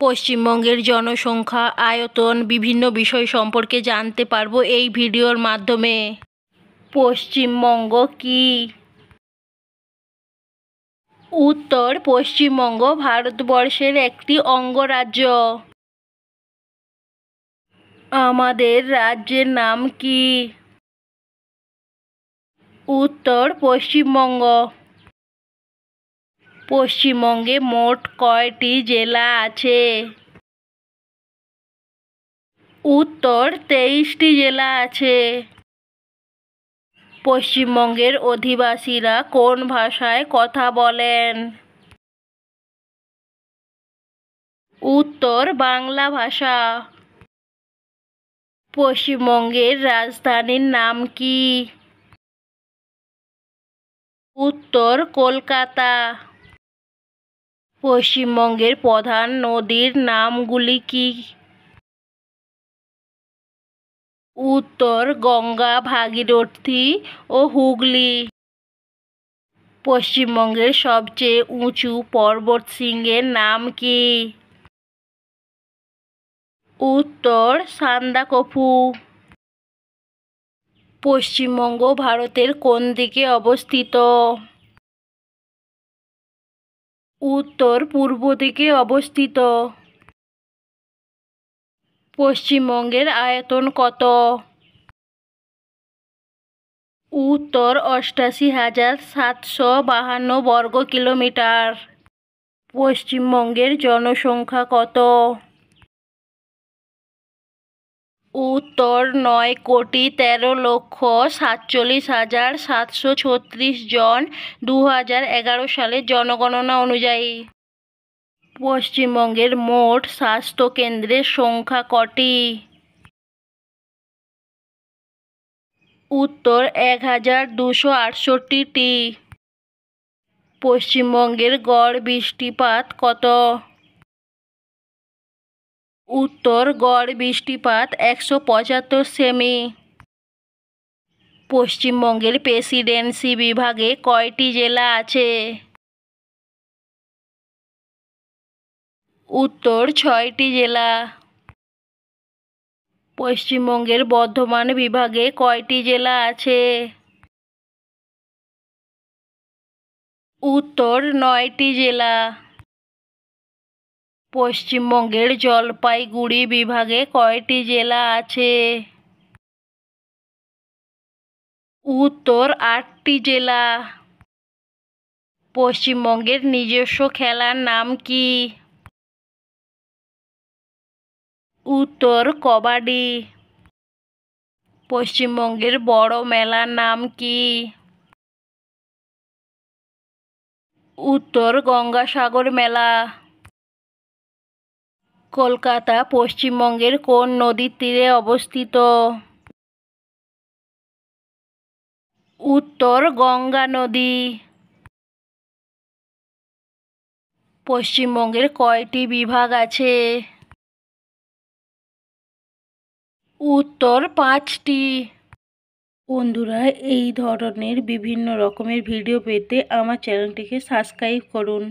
পশ্চিমবঙ্গের জনসংখ্যা, আয়তন, বিভিন্ন বিষয় সম্পর্কে জানতে পারবো এই ভিডিওর মাধ্যমে। পশ্চিমবঙ্গ কি? উত্তর: পশ্চিমবঙ্গ ভারতবর্ষের একটি অঙ্গরাজ্য। আমাদের রাজ্যের নাম কি? উত্তর: পশ্চিমবঙ্গ। পশ্চিমবঙ্গে মোট কয়টি জেলা আছে? উত্তর: 23টি জেলা আছে। পশ্চিমবঙ্গের অধিবাসীরা কোন ভাষায় কথা বলেন? উত্তর: বাংলা ভাষা। পশ্চিমবঙ্গের রাজধানীর নাম কি? উত্তর: কলকাতা। পশ্চিমবঙ্গের প্রধান নদীর নামগুলি কি? উত্তর: গঙ্গা, ভাগীরথী ও হুগলি। পশ্চিমবঙ্গের সবচেয়ে উঁচু পর্বতশৃঙ্গের নাম কি? উত্তর: সান্দাকফু। পশ্চিমবঙ্গ ভারতের কোন দিকে অবস্থিত? উত্তর পূর্ব দিকে অবস্থিত। পশ্চিমবঙ্গের আয়তন কত? উত্তর: 88,752 বর্গ কিলোমিটার। পশ্চিমবঙ্গের জনসংখ্যা কত? উত্তর: 9,13,47,736 জন 2011 সালের জনগণনা অনুযায়ী। পশ্চিমবঙ্গের মোট স্বাস্থ্যকেন্দ্রের সংখ্যা কটি? উত্তর: 1,268টি। পশ্চিমবঙ্গের গড় বৃষ্টিপাত কত? উত্তর: গড় বৃষ্টিপাত 175 সেমি। পশ্চিমবঙ্গের প্রেসিডেন্সি বিভাগে কয়টি জেলা আছে? উত্তর: 6টি জেলা। পশ্চিমবঙ্গের বর্ধমান বিভাগে কয়টি জেলা আছে? উত্তর: 9টি জেলা। পশ্চিমবঙ্গের জলপাইগুড়ি বিভাগে কয়টি জেলা আছে? উত্তর: 8টি জেলা। পশ্চিমবঙ্গের নিজস্ব খেলার নাম কি? উত্তর: কবাডি। পশ্চিমবঙ্গের বড় মেলার নাম কি? উত্তর: গঙ্গাসাগর মেলা। কলকাতা পশ্চিমবঙ্গের কোন নদীর তীরে অবস্থিত? উত্তর: গঙ্গা নদী। পশ্চিমবঙ্গের কয়টি বিভাগ আছে? উত্তর: 5টি। বন্ধুরা, এই ধরনের বিভিন্ন রকমের ভিডিও পেতে আমার চ্যানেলটিকে সাবস্ক্রাইব করুন।